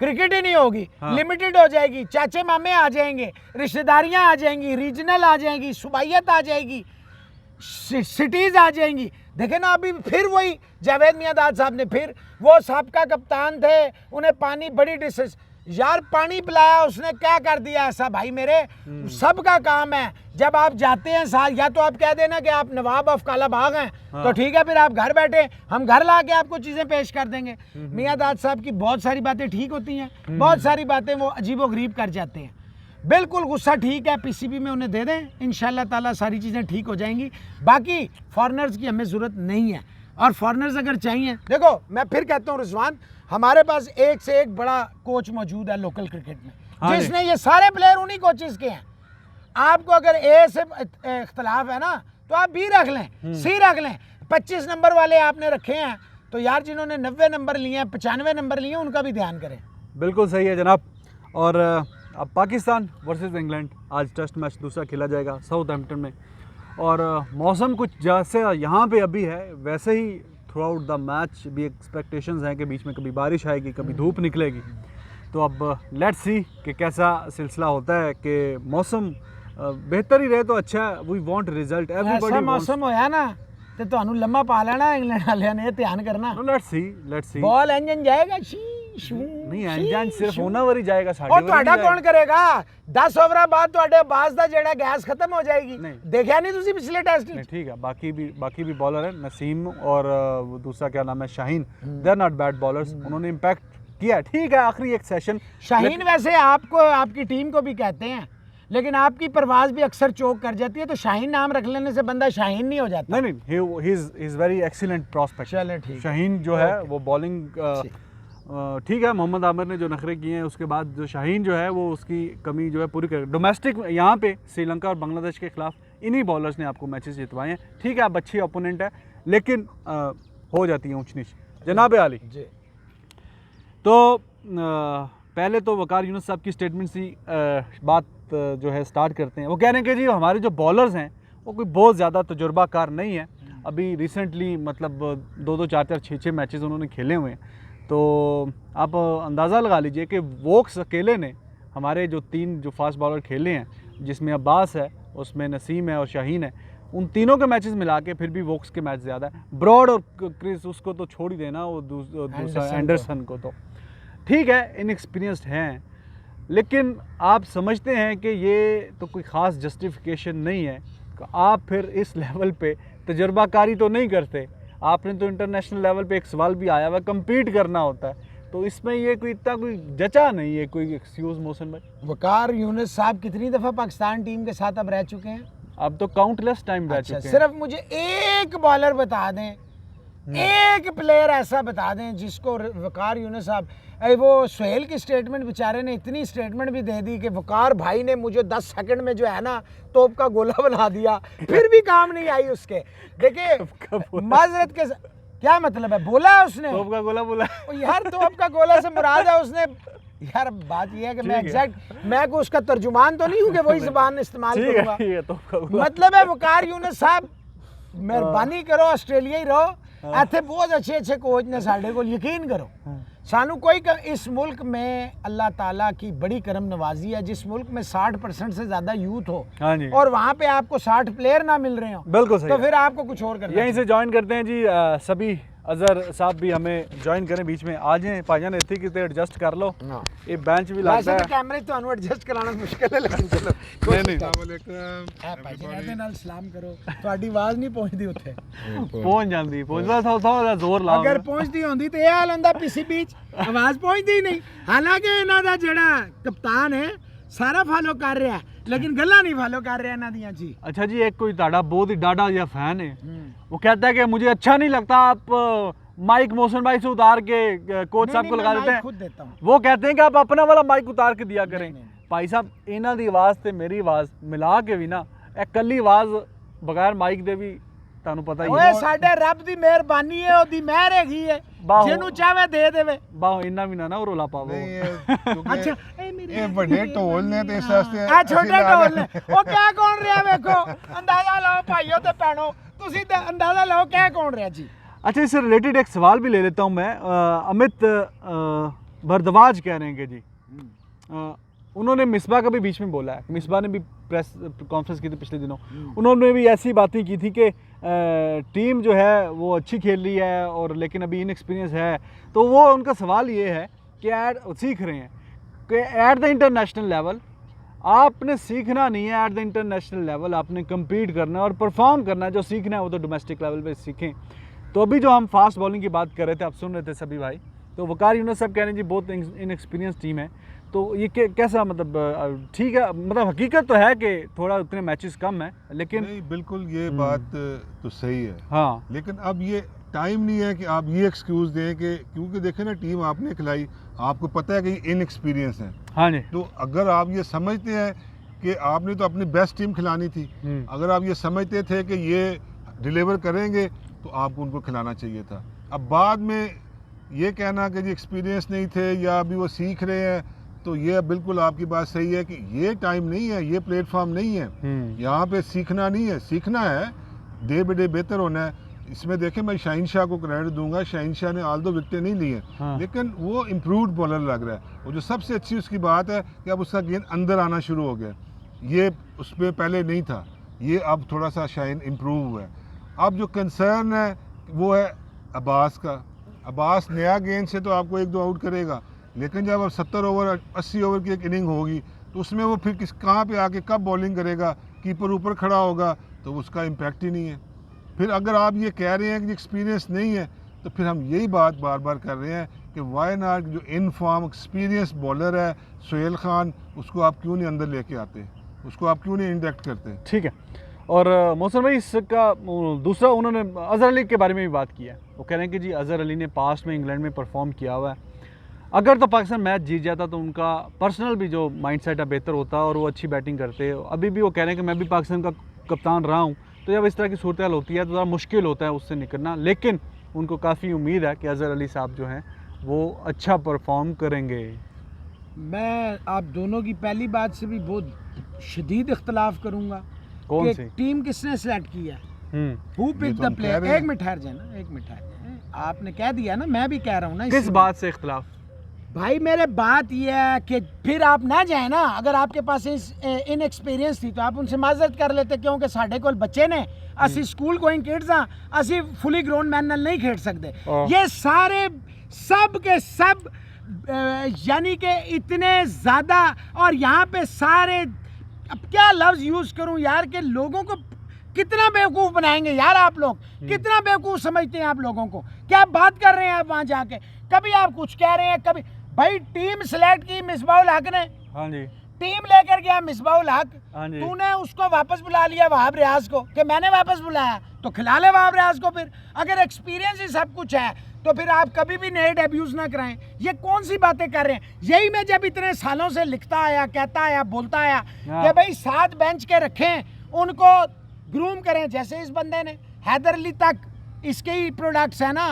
क्रिकेट ही नहीं होगी, लिमिटेड हो जाएगी, चाचे मामे आ जाएंगे, रिश्तेदारियां आ जाएंगी, रीजनल आ जाएंगी, सूबाइयत आ जाएगी, सिटीज आ जाएंगी। देखे ना अभी फिर वही जावेद मियांदाद साहब ने फिर वो साबका कप्तान थे, उन्हें पानी बड़ी डिशेस यार पानी पिलाया, उसने क्या कर दिया ऐसा भाई मेरे। सबका काम है जब आप जाते हैं साल, या तो आप कह देना कि आप नवाब ऑफ कालाबाग हैं, तो ठीक है फिर आप घर बैठे, हम घर ला के आपको चीज़ें पेश कर देंगे। मियांदाद साहब की बहुत सारी बातें ठीक होती हैं, बहुत सारी बातें वो अजीबोगरीब कर जाते हैं। बिल्कुल गुस्सा ठीक है, पीसीबी में उन्हें दे दें, इंशाल्लाह ताला सारी चीज़ें ठीक हो जाएंगी। बाकी फॉरनर्स की हमें ज़रूरत नहीं है, और फॉरनर्स अगर चाहिए, देखो मैं फिर कहता हूँ रिजवान, हमारे पास एक से एक बड़ा कोच मौजूद है लोकल क्रिकेट में, जिसने ये सारे प्लेयर उन्हीं कोचेज़ के हैं। आपको अगर ए से इख्तलाफ है ना, तो आप बी रख लें, सी रख लें। 25 नंबर वाले आपने रखे हैं, तो यार जिन्होंने 90 नंबर लिए हैं, 95 नंबर लिए हैं, उनका भी ध्यान करें। बिल्कुल सही है जनाब। और अब पाकिस्तान वर्सेस इंग्लैंड आज टेस्ट मैच दूसरा खेला जाएगा साउथहैम्पटन में, और मौसम कुछ जैसे यहाँ पे अभी है वैसे ही थ्रू आउट द मैच भी एक्सपेक्टेशंस हैं कि बीच में कभी बारिश आएगी, कभी धूप निकलेगी। तो अब लेट्स सी कि कैसा सिलसिला होता है कि मौसम बेहतर ही रहे तो अच्छा है। वी वांट रिजल्ट, एवरीबॉडी ऐसा मौसम होया ना ते ਤੁਹਾਨੂੰ लम्मा पा लेना इंग्लैंड वालिਆਂ ने, ध्यान करना। लेट्स सी बॉल इंजन जाएगा नहीं इंजन सिर्फ ਉਹਨਾਂ ਵਾਰੀ ਜਾਏਗਾ, ਸਾਡੇ और ਤੁਹਾਡਾ कौन करेगा? 10 ओवर बाद ਤੁਹਾਡੇ ਬਾਸ ਦਾ ਜਿਹੜਾ गैस खत्म हो जाएगी। देखा नहीं ਤੁਸੀਂ पिछले टेस्ट में? ठीक है, बाकी भी बॉलर है, नसीम और वो दूसरा क्या नाम है Shaheen, they are not bad bowlers, उन्होंने इम्पैक्ट किया। ठीक है आखिरी एक सेशन शाहीन वैसे आपको आपकी टीम को भी कहते हैं, लेकिन आपकी परवाज भी अक्सर चौक कर जाती है, तो शाहीन नाम रख लेने से बंदा शाहीन नहीं हो जाता। नहीं he is very excellent prospect. चले ठीक, शाहीन जो है वो बॉलिंग ठीक है, मोहम्मद आमिर ने जो नखरे किए हैं उसके बाद जो शाहीन जो है वो उसकी कमी जो है पूरी कर। डोमेस्टिक यहाँ पे श्रीलंका और बांग्लादेश के खिलाफ इन्हीं बॉलर्स ने आपको मैचेस जितवाए हैं। ठीक है आप अच्छी ओपोनेंट है, लेकिन हो जाती है ऊंच नीच। जनाब आली जी, तो पहले तो वकार यूनुस साहब की स्टेटमेंट सी बात जो है स्टार्ट करते हैं। वो कह रहे हैं कि जी हमारे जो बॉलर्स हैं वो कोई बहुत ज़्यादा तजुर्बाकार नहीं है। अभी रिसेंटली मतलब 2-2, 4-4, 6-6 मैचेस उन्होंने खेले हुए हैं, तो आप अंदाज़ा लगा लीजिए कि वोक्स अकेले ने हमारे जो 3 जो फास्ट बॉलर खेले हैं, जिसमें अब्बास है, उसमें नसीम है और शाहीन है, उन तीनों के मैचेस मिला के फिर भी वोक्स के मैच ज़्यादा है। ब्रॉड और क्रिस उसको तो छोड़ ही देना, वो दूसरा एंडरसन को तो ठीक है इनएक्सपीरियंस्ड हैं, लेकिन आप समझते हैं कि ये तो कोई ख़ास जस्टिफिकेशन नहीं है कि आप फिर इस लेवल पे तजर्बाकारी तो नहीं करते। आपने तो इंटरनेशनल लेवल पे एक सवाल भी आया हुआ, कंपीट करना होता है, तो इसमें ये कोई इतना कोई जचा नहीं है कोई एक्सक्यूज़ मोहसिन भाई। वकार यूनुस साहब कितनी दफ़ा पाकिस्तान टीम के साथ अब रह चुके हैं? अब तो काउंटलेस टाइम रह चुके हैं। सिर्फ मुझे एक बॉलर बता दें, एक प्लेयर ऐसा बता दें जिसको वकार यूनुस साहब, वो सुहेल की स्टेटमेंट बेचारे ने इतनी स्टेटमेंट भी दे दी कि वकार भाई ने मुझे 10 सेकंड में जो है ना तोप का गोला बना दिया, फिर भी काम नहीं आई उसके। देखिए माजरत के क्या मतलब है, बोला उसने तोप का गोला बोला यार, तोप का गोला से मुराद है उसने। यार बात यह है कि मैं एग्जैक्ट मैं को उसका तर्जुमान तो नहीं हूँ कि वही ज़बान इस्तेमाल करूँगा। मतलब है वकार यूनुस साहब मेहरबानी करो, ऑस्ट्रेलिया ही रहो, इतने बहुत अच्छे अच्छे कोच ने साढ़े को, यकीन करो सानू कोई इस मुल्क में अल्लाह ताला की बड़ी करम नवाजी है, जिस मुल्क में 60% से ज़्यादा यूथ हो और वहाँ पे आपको 60 प्लेयर ना मिल रहे हो, बिल्कुल सही, तो फिर आपको कुछ और करना। यहीं से ज्वाइन करते हैं जी सभी अजहर साहब भी हमें ज्वाइन करें बीच में आ जाएं भाईजान इतने कितने एडजस्ट कर लो ये बेंच भी लगता है कैमरे ਤੁਹਾਨੂੰ ਐਡਜਸਟ ਕਰਾਉਣਾ ਮੁਸ਼ਕਿਲ ਹੈ ਲੇਕਿਨ ਚਲੋ नहीं ਭਾਜੀ ਦੇ ਨਾਲ ਸਲਾਮ ਕਰੋ ਤੁਹਾਡੀ ਆਵਾਜ਼ ਨਹੀਂ ਪਹੁੰਚਦੀ ਉੱਥੇ पहुंच जाती पहुंचदा थोड़ा जोर लाओ ਅਗਰ ਪਹੁੰਚਦੀ ਹੁੰਦੀ ਤੇ ਇਹ ਹਾਲ ਹੁੰਦਾ ਪੀਸੀਬੀ ਚ ਆਵਾਜ਼ ਪਹੁੰਚਦੀ ਹੀ ਨਹੀਂ ਹਾਲਾਂਕਿ ਇਹਨਾਂ ਦਾ ਜਿਹੜਾ ਕਪਤਾਨ ਹੈ ਸਾਰਾ ਫਾਲੋ ਕਰ ਰਿਹਾ लेकिन गल्ला नहीं फॉलो कर रहे हैं ना दिया जी। अच्छा जी एक कोई ताड़ा बहुत ही डाढ़ा या फैन है वो कहता है कि मुझे अच्छा नहीं लगता आप माइक मोशन भाई से उतार के कोच साहब को लगा देते हैं, खुद देता हूं। वो कहते हैं कि आप अपना वाला माइक उतार के दिया करें। भाई साहब इन्हां दी आवाज़ ते मेरी आवाज़ मिला के भी ना एक कल्ली आवाज़ बगैर माइक दे भी ਤੁਹਾਨੂੰ ਪਤਾ ਹੀ ਓਏ ਸਾਡੇ ਰੱਬ ਦੀ ਮਿਹਰਬਾਨੀ ਹੈ ਉਹਦੀ ਮਿਹਰ ਹੈਗੀ ਹੈ ਜਿਹਨੂੰ ਚਾਹੇ ਦੇ ਦੇਵੇ ਬਾਹੋ ਇੰਨਾ ਵੀ ਨਾ ਰੋਲਾ ਪਾਵੋ। ਅੱਛਾ ਇਹ ਵੱਡੇ ਢੋਲ ਨੇ ਤੇ ਇਸ ਵਾਸਤੇ ਆ ਛੋਟੇ ਢੋਲ ਨੇ ਉਹ ਕਹਿ ਕੌਣ ਰਿਹਾ ਵੇਖੋ ਅੰਦਾਜ਼ਾ ਲਾਓ ਭਾਈਓ ਤੇ ਭੈਣੋ ਤੁਸੀਂ ਤੇ ਅੰਦਾਜ਼ਾ ਲਾਓ ਕਹਿ ਕੌਣ ਰਿਹਾ जी। अच्छा इससे रिलेटेड एक सवाल भी ले लेता हूँ मैं अमित भरद्वाज कह रहे हैं कि जी उन्होंने मिसबा का भी बीच में बोला है मिसबा ने भी प्रेस कॉन्फ्रेंस की थी पिछले दिनों उन्होंने भी ऐसी बातें की थी कि टीम जो है वो अच्छी खेल रही है और लेकिन अभी इनएक्सपीरियंस है तो वो उनका सवाल ये है कि सीख रहे हैं कि एट द इंटरनेशनल लेवल आपने सीखना नहीं है एट द इंटरनेशनल लेवल आपने कम्पीट करना है और परफॉर्म करना है जो सीखना है वो तो डोमेस्टिक लेवल पे सीखें। तो अभी जो हम फास्ट बॉलिंग की बात कर रहे थे आप सुन रहे थे सभी भाई तो वकार यूनुस साहब कह रहे हैं जी बहुत इनएक्सपीरियंस टीम है तो ये कैसा मतलब ठीक है मतलब हकीकत तो है कि थोड़ा उतने मैचेस कम है लेकिन नहीं बिल्कुल ये बात तो सही है हाँ लेकिन अब ये टाइम नहीं है कि आप ये एक्सक्यूज़ दें कि क्योंकि देखें ना टीम आपने खिलाई आपको पता है कि ये इनएक्सपीरियंस है हाँ जी तो अगर आप ये समझते हैं कि आपने तो अपनी बेस्ट टीम खिलानी थी अगर आप ये समझते थे कि ये डिलीवर करेंगे तो आपको उनको खिलाना चाहिए था। अब बाद में ये कहना कि जी एक्सपीरियंस नहीं थे या अभी वो सीख रहे हैं तो ये बिल्कुल आपकी बात सही है कि ये टाइम नहीं है ये प्लेटफॉर्म नहीं है यहाँ पे सीखना नहीं है सीखना है डे बाई डे बेहतर होना है। इसमें देखें मैं शाहीन शाह को क्रेडिट दूंगा शाहीन शाह ने आल दो विकेटें नहीं ली हैं हाँ। लेकिन वो इम्प्रूव्ड बॉलर लग रहा है और जो सबसे अच्छी उसकी बात है कि अब उसका गेंद अंदर आना शुरू हो गया ये उसमें पहले नहीं था ये अब थोड़ा सा शाहीन इम्प्रूव हुआ है। अब जो कंसर्न है वो है अब्बास का अब्बास नया गेंद से तो आपको 1-2 आउट करेगा लेकिन जब अब 70 ओवर 80 ओवर की एक इनिंग होगी तो उसमें वो फिर कहाँ पे आके कब बॉलिंग करेगा कीपर ऊपर खड़ा होगा तो उसका इम्पैक्ट ही नहीं है। फिर अगर आप ये कह रहे हैं कि एक्सपीरियंस नहीं है तो फिर हम यही बात बार बार कर रहे हैं कि वाई नॉट जो इन फॉर्म एक्सपीरियंस बॉलर है सोहेल खान उसको आप क्यों नहीं अंदर लेके आते उसको आप क्यों नहीं इंडक्ट करते। ठीक है और मौसम भाई इसका दूसरा उन्होंने अज़हर अली के बारे में भी बात किया है वो कह रहे हैं कि जी अज़हर अली ने पास्ट में इंग्लैंड में परफॉर्म किया हुआ है अगर तो पाकिस्तान मैच जीत जाता तो उनका पर्सनल भी जो माइंडसेट है बेहतर होता और वो अच्छी बैटिंग करते। अभी भी वो कह रहे हैं कि मैं भी पाकिस्तान का कप्तान रहा हूँ तो जब इस तरह की सूरत हाल होती है तो ज़रा मुश्किल होता है उससे निकलना लेकिन उनको काफ़ी उम्मीद है कि अज़हर अली साहब जो हैं वो अच्छा परफॉर्म करेंगे। मैं आप दोनों की पहली बात से भी बहुत शदीद इख्तलाफ करूँगा कौन सी टीम किसने सेलेक्ट किया हु पिक द प्लेयर। एक मिनट ठहर जाए ना एक मिनट ठहर जाए आपने कह दिया ना मैं भी कह रहा हूँ ना किस बात से इख्तलाफ भाई मेरे बात यह है कि फिर आप ना जाए ना अगर आपके पास इन एक्सपीरियंस थी तो आप उनसे माजरत कर लेते क्योंकि साढ़े कोल बच्चे ने असी स्कूल गोइंग किड्स हाँ असी फुली ग्रोन मैन नाल नहीं खेल सकते ये सारे सब के सब यानी कि इतने ज़्यादा और यहाँ पे सारे अब क्या लफ्ज़ यूज़ करूँ यार के लोगों को कितना बेवकूफ़ बनाएंगे यार आप लोग कितना बेवकूफ़ समझते हैं आप लोगों को क्या बात कर रहे हैं आप वहाँ जाके कभी आप कुछ कह रहे हैं कभी भाई टीम सेलेक्ट की मिसबाउल हक ने हाँ जी टीम लेकर गया मिसबाउल हक हाँ जी तूने उसको वापस बुला लिया वहाब रियाज को कि मैंने वापस बुलाया तो खिला ले वहाब रियाज को। फिर अगर एक्सपीरियंस ही सब कुछ है तो फिर आप कभी भी नेट अब्यूज़ ना कराएं। ये कौन सी बातें कर रहे हैं यही मैं जब इतने सालों से लिखता आया कहता आया बोलता आया कि भाई 7 बेंच के रखें उनको ग्रूम करें जैसे इस बंदे ने हैदर अली तक इसके ही प्रोडक्ट्स है ना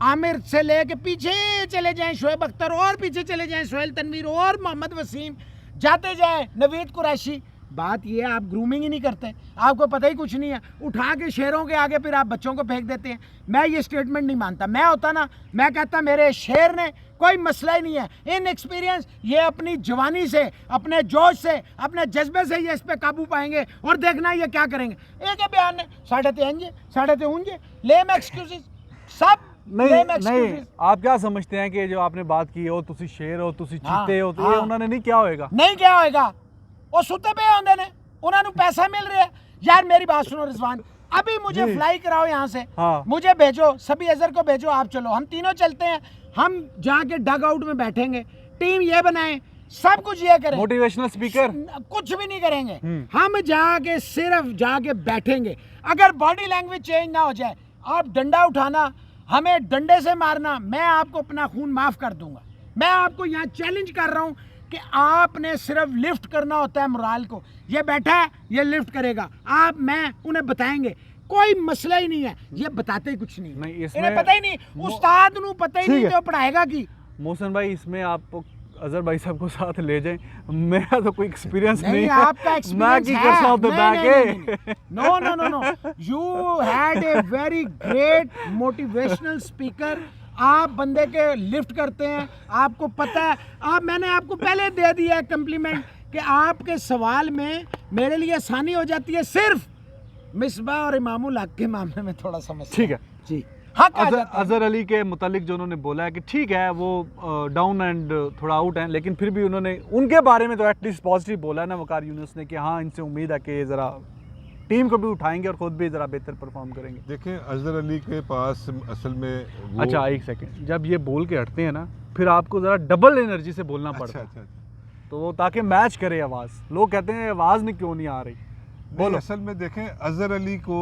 आमिर से लेके पीछे चले जाएं शोएब अख्तर और पीछे चले जाएं सोहेल तनवीर और मोहम्मद वसीम जाते जाएं नवीद कुरैशी। बात ये है आप ग्रूमिंग ही नहीं करते आपको पता ही कुछ नहीं है उठा के शेरों के आगे फिर आप बच्चों को फेंक देते हैं। मैं ये स्टेटमेंट नहीं मानता मैं होता ना मैं कहता मेरे शेर ने कोई मसला ही नहीं है इन एक्सपीरियंस ये अपनी जवानी से अपने जोश से अपने जज्बे से ये इस पर काबू पाएंगे और देखना ये क्या करेंगे। एक बयान ने 3.5 ले में एक्सक्यूज सब नहीं Lame नहीं excuses। आप क्या समझते हैं कि जो आपने बात की हो तुसी शेर हो तुसी हाँ, चीते हो तो ये हाँ। उन्होंने नहीं क्या होएगा नहीं क्या होएगा ਉਹ ਸੁੱਤੇ ਪਏ ਹੁੰਦੇ ਨੇ ਉਹਨਾਂ ਨੂੰ पैसा मिल रहा है यार मेरी बात सुनो रिजवान अभी मुझे जी। फ्लाई कराओ यहाँ से हाँ। मुझे भेजो सभी अजहर को भेजो आप चलो हम तीनों चलते हैं हम जाके डग आउट में बैठेंगे टीम ये बनाएं सब कुछ ये करें मोटिवेशनल स्पीकर कुछ भी नहीं करेंगे हम जाके सिर्फ जाके बैठेंगे अगर बॉडी लैंग्वेज चेंज ना हो जाए आप डंडा उठाना हमें डंडे से मारना मैं आपको अपना खून माफ कर दूंगा मैं आपको यहाँ चैलेंज कर रहा हूँ कि आपने सिर्फ लिफ्ट करना होता है मोराल को ये बैठा है ये लिफ्ट करेगा आप मैं उन्हें बताएंगे कोई मसला ही नहीं है ये बताते ही कुछ नहीं नहीं, इसमें- इन्हें पता ही नहीं उस्ताद नू पता ही ठीक नहीं है। तो पढ़ाएगा की मोहसन भाई इसमें आप अजहर भाई साहब को साथ ले जाएं मेरा तो कोई एक्सपीरियंस नहीं नहीं है आपका मैं एक्सपीरियंस की है कर सकता बैके no no no no you had a very great motivational speaker आप बंदे के लिफ्ट करते हैं आपको पता है आप मैंने आपको पहले दे दिया है कम्प्लीमेंट कि आपके सवाल में मेरे लिए आसानी हो जाती है सिर्फ मिसबा और इमामुल हक के मामले में थोड़ा समस्या ठीक है। जी हक आ अजहर जाता है। अजहर अली के मुतालिक जो उन्होंने बोला है कि ठीक है वो डाउन एंड थोड़ा आउट हैं लेकिन फिर भी उन्होंने उनके बारे में तो एटलीस्ट पॉजिटिव बोला है ना वकार यूनुस ने कि हाँ इनसे उम्मीद है कि ये ज़रा टीम को भी उठाएंगे और ख़ुद भी ज़रा बेहतर परफॉर्म करेंगे। देखें अजहर अली के पास असल में वो अच्छा एक सेकेंड जब ये बोल के हटते हैं ना फिर आपको ज़रा डबल एनर्जी से बोलना अच्छा पड़ता है अच्छा अच्छा। तो वो ताकि मैच करे आवाज़ लोग कहते हैं आवाज़ नहीं क्यों नहीं आ रही नहीं, बोलो। असल में देखें अजहर अली को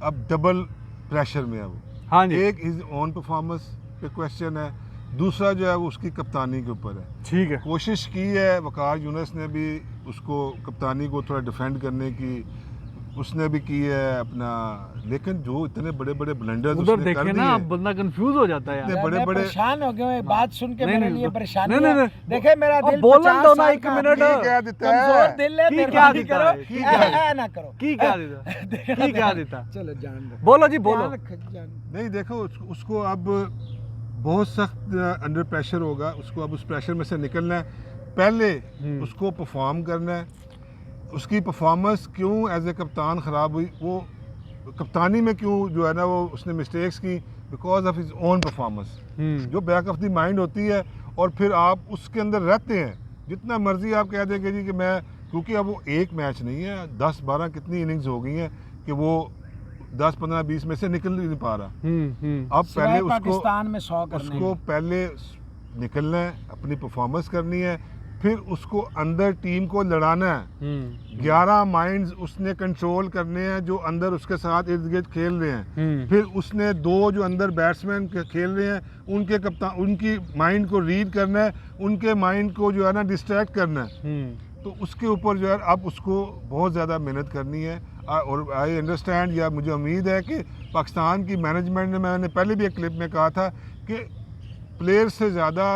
अब डबल प्रेशर में है वो हाँ जी एक इज ऑन परफॉर्मेंस पे क्वेश्चन है दूसरा जो है वो उसकी कप्तानी के ऊपर है ठीक है कोशिश की है वकार यूनुस ने भी उसको कप्तानी को थोड़ा डिफेंड करने की उसने भी की है अपना लेकिन जो इतने बड़े बड़े ब्लंडर्स उधर उसने कर देखे दिए ना अब बंदा कंफ्यूज हो जाता है यार इतने बड़े मैं बड़े परेशान हो गया हूँ ये बात सुन के नहीं, मेरे नहीं, लिए तो- परेशानी नहीं, नहीं, है नहीं। देखे मेरा अब दिल बोलन 50 दो ना साल एक का मिनट। की क्या देता है कमजोर दिल है की मेहरबानी क्या देता करो है? की क्या देता ना करो की क्या देता की क्या देता चलो जान दो बोलो जी बोलो ध्यान रखो जी, जान दो। नहीं देखो उसको अब बहुत सख्त अंडर प्रेशर होगा उसको अब उस प्रेशर में से निकलना है पहले उसको परफॉर्म करना है उसकी परफॉर्मेंस क्यों एज ए कप्तान ख़राब हुई वो कप्तानी में क्यों जो है ना वो उसने मिस्टेक्स की because of his own performance जो बैक ऑफ द माइंड होती है और फिर आप उसके अंदर रहते हैं जितना मर्जी आप कह देंगे जी कि मैं क्योंकि अब वो एक मैच नहीं है 10-12 कितनी इनिंग्स हो गई हैं कि वो 10-15-20 में से निकल ही नहीं पा रहा अब सिवाय पहले उसको पाकिस्तान में 100 करने उसको पहले निकलना है अपनी परफॉर्मेंस करनी है फिर उसको अंदर टीम को लड़ाना है 11 माइंड्स उसने कंट्रोल करने हैं जो अंदर उसके साथ इर्द गिर्द खेल रहे हैं फिर उसने दो जो अंदर बैट्समैन खेल रहे हैं उनके कप्तान उनकी माइंड को रीड करना है उनके माइंड को जो है ना डिस्ट्रैक्ट करना है तो उसके ऊपर जो है अब उसको बहुत ज़्यादा मेहनत करनी है और आई अंडरस्टैंड या मुझे उम्मीद है कि पाकिस्तान की मैनेजमेंट ने मैंने पहले भी एक क्लिप में कहा था कि प्लेयर से ज़्यादा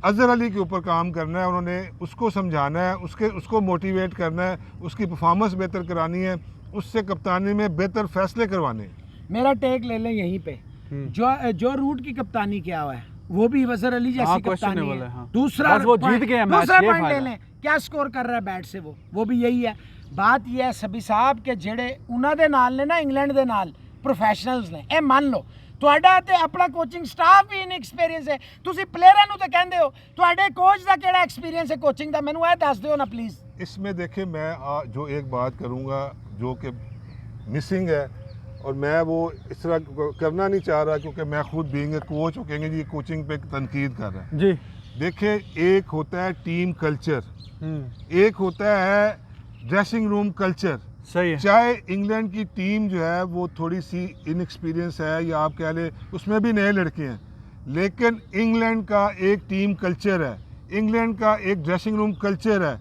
अजहर अली के ऊपर काम करना है उन्होंने उसको समझाना है उसको मोटिवेट करना है उसकी परफॉर्मेंस बेहतर करानी है उससे कप्तानी में बेहतर फैसले करवाने हैं मेरा टेक ले लें यहीं पे जो रूट की कप्तानी किया हुआ है वो भी अजहर अली हाँ, जैसी कप्तानी questionable है है, हाँ। दूसरा बस वो जीत गए हैं मैच, दूसरा ये पॉइंट ले फायदा। लें क्या स्कोर कर रहा है बैट से वो भी यही है बात यह है सभी साहब के ਜਿਹੜੇ ਉਹਨਾਂ ਦੇ ਨਾਲ ਨੇ ਨਾ ਇੰਗਲੈਂਡ ਦੇ ਨਾਲ ਪ੍ਰੋਫੈਸ਼ਨਲਸ ਨੇ ਇਹ ਮੰਨ ਲਓ ਤੁਹਾਡਾ ਤੇ ਆਪਣਾ ਕੋਚਿੰਗ ਸਟਾਫ ਵੀ ਇਨਐਕਸਪੀਰੀਅੰਸ ਹੈ ਤੁਸੀਂ ਪਲੇਅਰਾਂ ਨੂੰ ਤਾਂ ਕਹਿੰਦੇ ਹੋ ਤੁਹਾਡੇ ਕੋਚ ਦਾ ਕਿਹੜਾ ਐਕਸਪੀਰੀਅੰਸ ਹੈ ਕੋਚਿੰਗ ਦਾ ਮੈਨੂੰ ਇਹ ਦੱਸ ਦਿਓ ਨਾ ਪਲੀਜ਼ इसमें देखिए मैं जो एक बात करूँगा जो कि मिसिंग है और मैं वो इस तरह करना नहीं चाह रहा क्योंकि मैं खुद बीइंग कोच वो कहेंगे जी कोचिंग पे तनकीद कर रहा है जी देखिए एक होता है टीम कल्चर एक होता है ड्रेसिंग रूम कल्चर सही है चाहे इंग्लैंड की टीम जो है वो थोड़ी सी इनएक्सपीरियंस है या आप कह लें उसमें भी नए लड़के हैं लेकिन इंग्लैंड का एक टीम कल्चर है इंग्लैंड का एक ड्रेसिंग रूम कल्चर है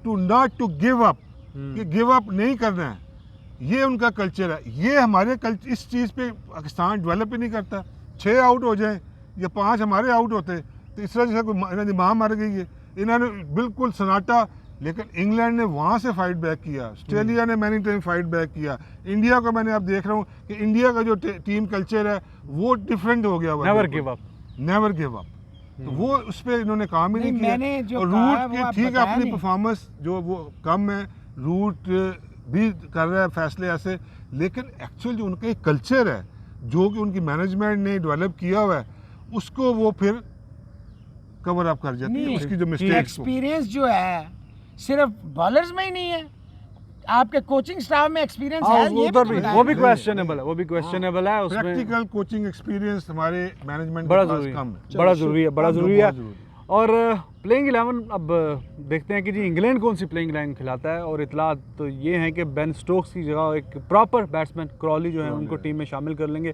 to not to give up कि गिव अप नहीं करना है ये उनका कल्चर है ये हमारे कल्चर इस चीज़ पे पाकिस्तान डेवलप ही नहीं करता 6 आउट हो जाएं या 5 हमारे आउट होते तो इस तरह जैसे कोई माँ मर गई है इन्होंने बिल्कुल सन्नाटा लेकिन इंग्लैंड ने वहाँ से फाइट बैक किया ऑस्ट्रेलिया ने मैनी टाइम फाइट बैक किया इंडिया को मैंने अब देख रहा हूँ कि इंडिया का जो टीम कल्चर है वो डिफरेंट हो गया never give up never give up तो वो उस पर इन्होंने काम ही नहीं नहीं, किया मैंने जो और कहा है रूट वो की आप ठीक है बताया अपनी नहीं। परफॉर्मेंस जो वो कम है रूट भी कर रहा है फैसले ऐसे लेकिन एक्चुअल जो उनका एक कल्चर है जो कि उनकी मैनेजमेंट ने डेवलप किया हुआ है उसको वो फिर कवर अप कर जाती है, उसकी जो मिस्टेक्स एक्सपीरियंस जो है सिर्फ बॉलर्स में ही नहीं है, आपके कोचिंग स्टाफ में एक्सपीरियंस है, ये उधर तो भी बताएं। वो भी क्वेश्चनएबल है, वो भी क्वेश्चनएबल है उसमें। प्रैक्टिकल कोचिंग एक्सपीरियंस हमारे मैनेजमेंट बड़ा के पास जरूरी कम है, है। बड़ा ज़रूरी है, बड़ा ज़रूरी है। बहुत ज़रूरी है। और प्लेइंग 11 अब देखते हैं कि जी इंग्लैंड कौन सी प्लेइंग 11 खिलाता है। और इतला तो ये है कि बेन स्टोक्स की जगह एक प्रॉपर बैट्समैन क्रॉली जो है उनको टीम में शामिल कर लेंगे।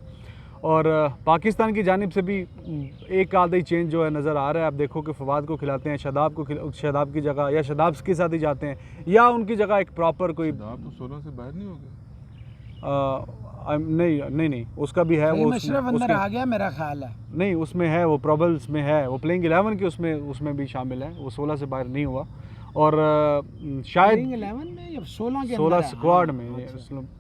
और पाकिस्तान की जानिब से भी एक आधा ही चेंज जो है नज़र आ रहा है। आप देखो कि फवाद को खिलाते हैं, शादाब की जगह, या शादाब के साथ ही जाते हैं, या उनकी जगह एक प्रॉपर कोई आप तो 16 से बाहर नहीं हो गए? नहीं उसका भी है वो अशरफ अंदर आ गया मेरा ख्याल है। नहीं उसमें है, वो प्रॉबल्स में है, वो प्लेइंग 11 के उसमें भी शामिल है, वो 16 से बाहर नहीं हुआ। और शायद 11 में या 16 के 16 स्क्वाड में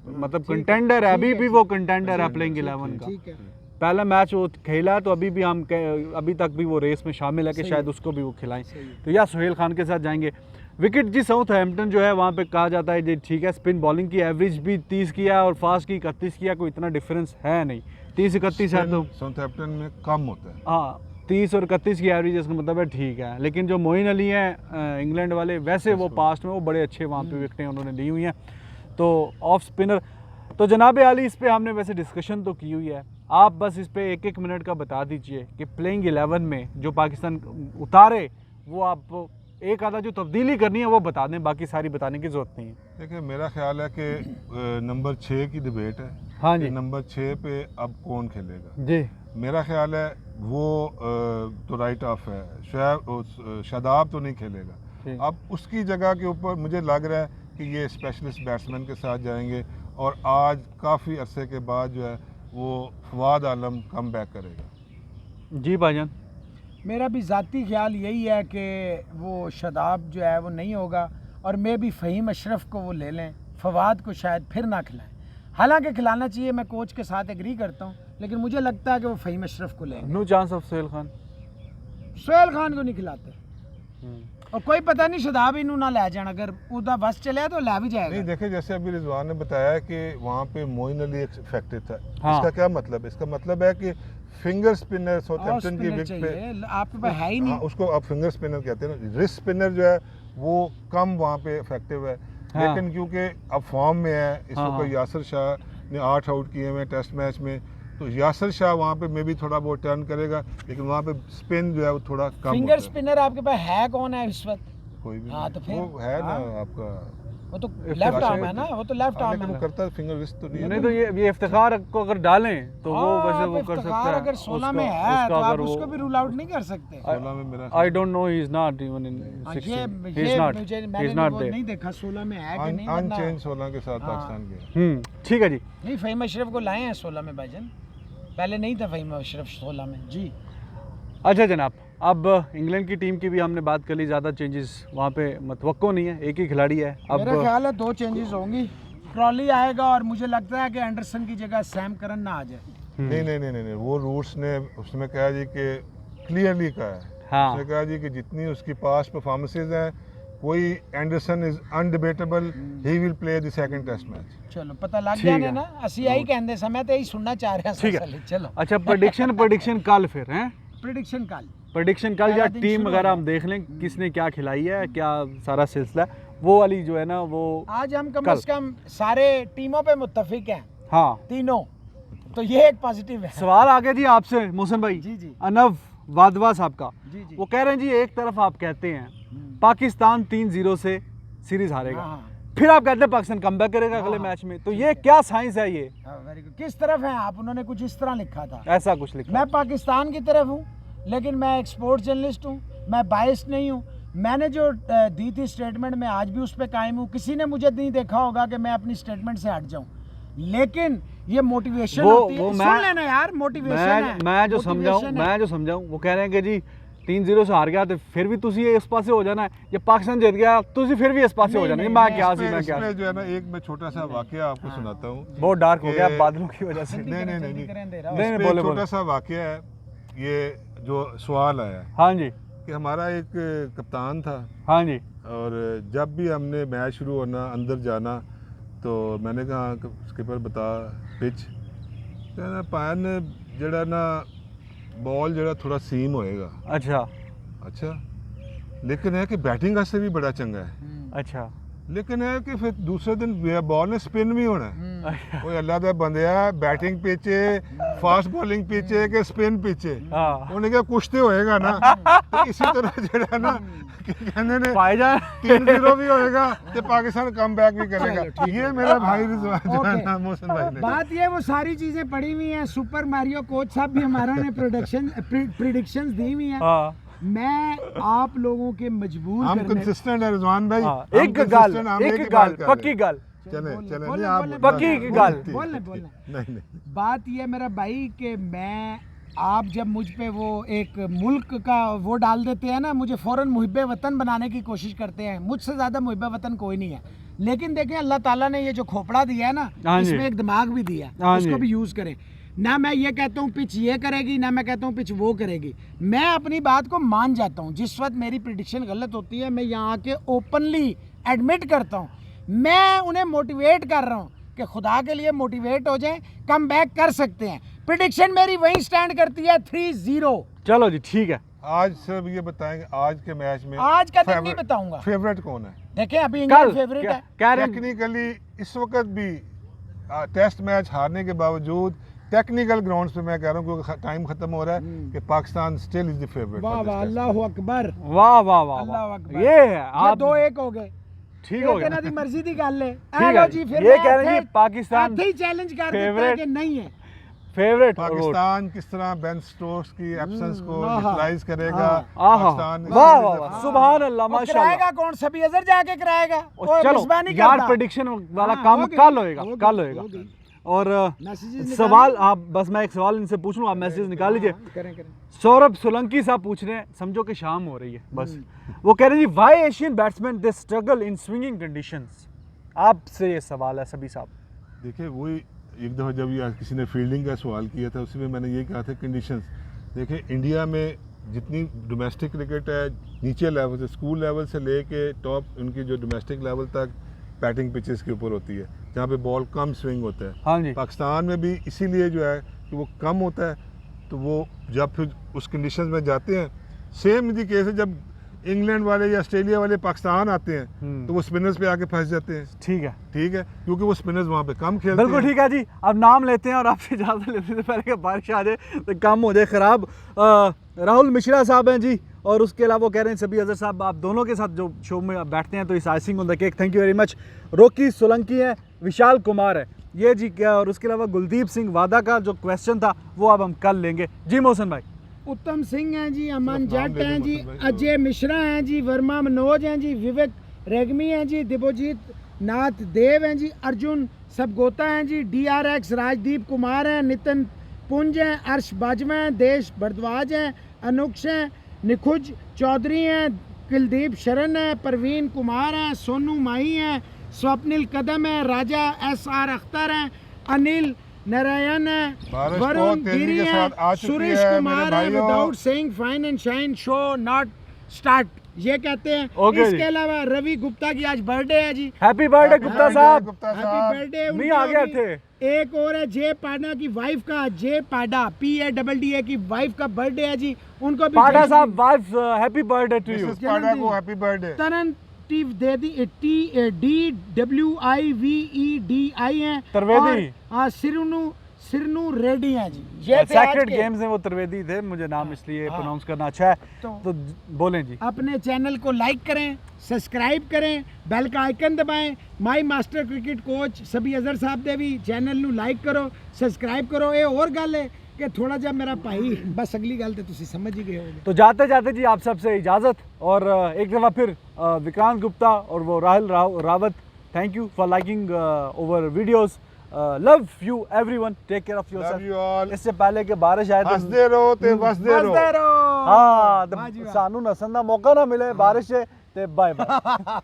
मतलब कंटेंडर है, अभी भी वो कंटेंडर है प्लेइंग 11 का। ठीक है, पहला मैच वो खेला तो अभी भी अभी तक भी वो रेस में शामिल है कि शायद उसको भी वो खिलाएं। तो या सोहेल खान के साथ जाएंगे। विकेट जी साउथहैम्पटन जो है वहाँ पे कहा जाता है जी ठीक है, स्पिन बॉलिंग की एवरेज भी 30 किया और फास्ट की 31 किया, कोई इतना डिफरेंस है नहीं, 30-31 है तो साउथहैम्पटन में कम होता है। हाँ 30 और 31 की एवरेज इसका मतलब है ठीक है। लेकिन जो मोइन अली हैं इंग्लैंड वाले, वैसे वो पास्ट में वो बड़े अच्छे वहाँ पे विकेटें उन्होंने ली हुई हैं। तो ऑफ स्पिनर तो जनाब आली इस पे हमने वैसे डिस्कशन तो की हुई है, आप बस इस पे एक मिनट का बता दीजिए कि प्लेइंग 11 में जो पाकिस्तान उतारे वो आप एक आधा जो तब्दीली करनी है वो बता दें, बाकी सारी बताने की ज़रूरत नहीं है। देखिए मेरा ख्याल है कि नंबर 6 की डिबेट है। हाँ जी, नंबर 6 पे अब कौन खेलेगा? जी मेरा ख्याल है वो तो राइट ऑफ है, शादाब तो नहीं खेलेगा। अब उसकी जगह के ऊपर मुझे लग रहा है कि ये स्पेशलिस्ट बैट्समैन के साथ जाएंगे और आज काफ़ी अरसे के बाद जो है वो फवाद आलम कम बैक करेगा। जी भाईजान, मेरा भी ज़ाती ख्याल यही है कि वो शादाब जो है वो नहीं होगा और मैं भी फ़हीम अशरफ को वो ले लें, फवाद को शायद फिर ना खिलाएं। हालांकि खिलाना चाहिए, मैं कोच के साथ एग्री करता हूं, लेकिन मुझे लगता है कि वो फ़हीम अशरफ को लेंगे। No chance of Sohail Khan. Sohail Khan को नहीं खिलाते और कोई पता नहीं शादाब इनू ना ले जाना, अगर उदा बस चले तो ला भी जाएगा। नहीं देखे, जैसे अभी रिजवान ने बताया कि वहाँ पे मोइन अली इफेक्टिव था। हाँ। इसका क्या मतलब है? इसका मतलब है कि फिंगर स्पिनर साउथहैम्पटन की विकेट पे आपके पास है ही नहीं। हाँ, उसको आप फिंगर स्पिनर कहते हैं ना। रिस्ट स्पिनर जो है वो कम वहाँ पे इफेक्टिव है। हाँ। लेकिन क्योंकि अब फॉर्म में है इस हाँ, वक्त हाँ। यासिर शाह ने 8 आउट किए हुए टेस्ट मैच में, तो यासिर शाह वहाँ पे मे भी थोड़ा बहुत टर्न करेगा, लेकिन वहाँ पे स्पिन जो है वो थोड़ा कम फिंगर होता है। स्पिनर आपके पास है कौन है इस वक्त? कोई भी हाँ, नहीं। तो फिर वो है ना हाँ। आपका, वो तो लेफ्ट आर्म है ना, वो तो लेफ्ट आर्म लेकिन वो है। करता है फिंगर रिस्ट तो नहीं है। नहीं तो ये इफ्तिखार को अगर डालें तो वो वैसे वो कर सकता है। अगर 16 में उसका- है तो उसका आप अगर वो- उसको भी रूल आउट नहीं कर सकते। 16 में मेरा I don't know, he is not even in हाँ, 16, ये ही इज नॉट, मुझे ही मैंने इज नॉट वो देयर। नहीं देखा 16 में है कि नहीं, वरना अनचेंज 16 के साथ हाँ। पाकिस्तान के। ठीक है जी। नहीं फ़हीम अशरफ को लाए हैं 16 में भाईजान, पहले नहीं था फ़हीम अशरफ 16 में जी। अच्छा जनाब, अब इंग्लैंड की टीम की भी हमने बात कर ली, ज़्यादा चेंजेस वहाँ पे मतवक्को नहीं है, एक ही खिलाड़ी है। अब मेरा ख्याल है 2 चेंजेस होंगी, क्रॉली आएगा और मुझे लगता है कि एंडरसन की जगह सैम करन ना आ जाए। नहीं, वो रूट्स ने उसने कहा जी कि क्लियरली कहा है। हाँ। उसने कहा जी कि जितनी उसकी पास्ट परफॉर्मेंसेज हैं, कोई Anderson is undebatable, he will play the second test match. चलो पता लग ठीक गया है। ने ना, असि यही कहते समय तो यही सुनना चाह रहे हैं। ठीक है। असल चलो अच्छा, प्रेडिक्शन कल फिर हैं, प्रेडिक्शन कल प्रेडिक्शन कल, पहला या दिन टीम शुरू वगैरह हो हम देख लें किसने क्या खिलाई है, क्या सारा सिलसिला है, वो वाली जो है ना वो आज हम कम कल। से कम सारे टीमों पे मुत्तफिक हैं, हाँ। तीनों, तो ये एक पॉजिटिव है। सवाल आ गया जी आपसे मोहसिन भाई, जी जी अनव वादवा साहब का। जी जी। वो कह रहे हैं जी एक तरफ आप कहते हैं पाकिस्तान 3-0 से सीरीज हारेगा, हाँ, फिर आप कहते हैं पाकिस्तान कमबैक करेगा अगले मैच में, तो ये क्या साइंस है ये? हाँ, वेरी गुड। किस तरफ हैं आप? उन्होंने कुछ इस तरह लिखा था, ऐसा कुछ लिखा मैं पाकिस्तान की तरफ हूँ, लेकिन मैं एक स्पोर्ट्स जर्नलिस्ट हूँ, मैं बायस्ड नहीं हूँ। मैंने जो दी थी स्टेटमेंट में आज भी उस पर कायम हूँ। किसी ने मुझे नहीं देखा होगा कि मैं अपनी स्टेटमेंट से हट जाऊँ, लेकिन ये मोटिवेशन होती है। सुन लेना यार, मोटिवेशन है। मैं जो motivation है। समझाऊं वो कह रहे हैं कि जी 3-0 से हार गया तो फिर भी तुसी इस पासे हो जाना है, ये पाकिस्तान जीत गया तुसी फिर भी इस पासे हो जाना है। मैं क्या सी मैं क्या इसमें जो है ना, एक मैं छोटा सा वाकया आपको सुनाता हूँ। बहुत डार्क हो गया कि- बादलों की वजह से। नहीं जल्दी करें, दे रहा हूँ। नहीं, इसमें बोले, एक छोटा बोले। सा वाकया है, ये जो सवाल आया हाँ जी, कि हमारा एक कप्तान था, हाँ जी, और जब भी हमने मैच शुरू होना, अंदर जाना, तो मैंने कहा स्किपर बता पिच, कहना पाया ने जड़ा ना बॉल जड़ा थोड़ा सीम होएगा अच्छा अच्छा, लेकिन है कि बैटिंग वास्ते भी बड़ा चंगा है, अच्छा लेकिन है कि फिर दूसरे दिन बॉल ने स्पिन भी होना है। कोई अल्लाह दा बंदे बैटिंग पिचे फास्ट बॉलिंग पिचे के स्पिन पिचे हाँ उन्हें क्या कुछ तो होएगा ना। तो इसी तरह जड़ा ना कहने ने भाईजान 3-0 भी होएगा तो पाकिस्तान कम बैक भी करेगा। ये मेरा भाई रिजवान जो है ओके। ना मोहसिन भाई ने बात ये वो सारी चीजें पड़ी हुई हैं, सुपर मारियो कोच साहब भी हमारा ने प्रिडिक्शंस दी हुई हैं। हाँ मैं आप लोगों के मजबूर हम करने कंसिस्टेंट है रिजवान भाई। हाँ, हम एक गाल consistent, हम एक ही गाल बात कर रहे पक्की हैं। गाल चले चले बोले, नहीं आप बोले, पक्की बोले, गाल। ठीक, बोलने, ठीक, बोलने। ठीक। नहीं बात ये मेरा भाई कि मैं आप जब मुझ पे वो एक मुल्क का वो डाल देते हैं ना, मुझे फ़ौरन मुहिब्बे वतन बनाने की कोशिश करते हैं। मुझसे ज़्यादा मुहिब्बे वतन कोई नहीं है, लेकिन देखें अल्लाह ताला ने ये जो खोपड़ा दिया है ना, हाँ जी। इसमें एक दिमाग भी दिया, हाँ उसको जी। भी यूज़ करें ना। मैं ये कहता हूँ पिच ये करेगी ना, मैं कहता हूँ पिच वो करेगी। मैं अपनी बात को मान जाता हूँ। जिस वक्त मेरी प्रिडिक्शन गलत होती है मैं यहाँ आके ओपनली एडमिट करता हूँ। मैं उन्हें मोटिवेट कर रहा हूँ कि खुदा के लिए मोटिवेट हो जाएं, कम बैक कर सकते हैं। प्रिडिक्शन मेरी वहीं स्टैंड करती है 3-0। चलो जी ठीक है। आज सिर्फ ये बताएंगे आज के मैच में आज का दिन नहीं बताऊंगा। फेवरेट कौन है। देखें अभी कल इंग्लैंड फेवरेट है। कैरन टेक्निकली इस वक्त भी टेस्ट मैच हारने के बावजूद टेक्निकल ग्राउंड्स पे मैं कह रहा हूँ क्योंकि टाइम खत्म हो रहा है कि Pakistan still is the favourite. वाह वाह अल्लाह अकबर वाह वाह वाह अल्लाह वाह अकबर। ये है आप 2-1 हो गए। ठीक हो गया ना दी मर्जी दी गल है। ठीक है जी, ये कह रहे हैं कि पाकिस्तान ही चैलेंज कर देता है फेवरेट कि नहीं है। फेवरेट पाकिस्तान किस तरह बेन स्टोक्स की एब्सेंस को आहा। यूटिलाइज करेगा। आहा पाकिस्तान वाह वाह वाह सुभान अल्लाह वो माशाल्लाह। कराएगा कौन? सभी अजहर जाके कराएगा। वो चलो मेजबानी यार करता। प्रेडिक्शन वाला हाँ, काम हो गई, कल होएगा हो गई, कल हो होएगा। गई। और मैसेजेस सवाल आप बस मैं एक सवाल इनसे पूछ लूँ, आप मैसेज निकाल लीजिए। करें करें। सौरभ सोलंकी साहब पूछ रहे हैं, समझो कि शाम हो रही है बस, वो कह रहे हैं जी why Asian batsman they struggle in swinging conditions. आपसे ये सवाल है सभी साहब। देखिए वही एक दफ़ा जब ये किसी ने फील्डिंग का सवाल किया था उसी में मैंने ये कहा था कंडीशंस। देखिए इंडिया में जितनी डोमेस्टिक क्रिकेट है नीचे लेवल से स्कूल लेवल से लेके टॉप उनकी जो डोमेस्टिक लेवल तक बैटिंग पिचेस के ऊपर होती है जहाँ पे बॉल कम स्विंग होता है। हाँ जी पाकिस्तान में भी इसीलिए जो है कि वो कम होता है तो वो जब फिर उस कंडीशंस में जाते हैं सेम इसी केस है जब इंग्लैंड वाले या ऑस्ट्रेलिया वाले पाकिस्तान आते हैं तो वो स्पिनर्स पे आके फंस जाते हैं। ठीक है क्योंकि वो स्पिनर्स वहाँ पे कम खेलते बिल्कुल हैं। ठीक है जी। अब नाम लेते हैं और आपसे इजाज़त लेने से पहले कि बारिश आ जाए तो काम हो जाए ख़राब। राहुल मिश्रा साहब हैं जी, और उसके अलावा वो कह रहे हैं सभी अजहर साहब आप दोनों के साथ जो शो में आप बैठते हैं तो इस icing on the cake thank you very much. रोकी सोलंकी है, विशाल कुमार है ये जी क्या, और उसके अलावा गुलदीप सिंह वादा का जो क्वेश्चन था वो अब हम कल लेंगे जी। मोहसिन भाई उत्तम सिंह हैं जी, अमन नाम जट ले हैं लो जी, मोहसिन भाई। अजय मिश्रा हैं जी, वर्मा मनोज हैं जी, विवेक रेगमी हैं जी, दिबोजीत नाथ देव हैं जी, अर्जुन सबगोता हैं जी, DRX राजदीप कुमार हैं, नितिन पुंज हैं, अर्श बाजवा हैं, देश भरद्वाज हैं, अनुक्ष हैं, निखुज चौधरी हैं, कुलदीप शरण हैं, परवीन कुमार हैं, सोनू माही हैं, स्वप्निल कदम है, राजा SR अख्तर हैं, अनिल नारायण है, बारिश वरुण बहुत तेजी गिरी के है, साथ आ चुकी सुरेश है, कुमार मेरे है, भाइयों। Without saying fine and shine show not start ये कहते हैं। ओके इसके जी। अलावा रवि गुप्ता की आज बर्थडे है जी। हैप्पी बर्थडे गुप्ता साहब। गुप्ता हैप्पी साहब बर्थडे नहीं आ गए थे। एक और है जे पाडा की वाइफ का, जे पाडा PADDA की वाइफ का बर्थडे है जी, उनको भी पाठा जन्मदिन- साहब wife happy birthday to you. Mrs पाडा को हैप्पी बर्थडे। तरन टीव दे दी TWIVEDI हैं त्रिवेदी। और सिरनू रेड्डी हैं जी। ये थे आज सेक्रेड के। गेम्स में वो त्रिवेदी थे, मुझे नाम इसलिए प्रोनाउंस करना अच्छा है तो बोलें जी। अपने चैनल को लाइक करें, सब्सक्राइब करें, बेल का आइकन दबाएं। माई मास्टर क्रिकेट कोच सभी अजहर साहब दे भी चैनल नू लाइक करो, सब्सक्राइब करो। ये और गल है कि थोड़ा जा मेरा भाई बस अगली गल तो तुसी समझ ही गए होगे। तो जाते जाते जी आप सबसे इजाज़त, और एक दफ़ा फिर विक्रांत गुप्ता और वो Rahul Rawat, thank you for liking our videos. Love you everyone, take care of love yourself. You all. इससे पहले कि बारिश आए तो हंसदे रहो ते वसदे रहो। बसदे रहो। हाँ वाह जी वाह। सानू नसन का मौका ना मिले बारिश से, ते बाय बाय।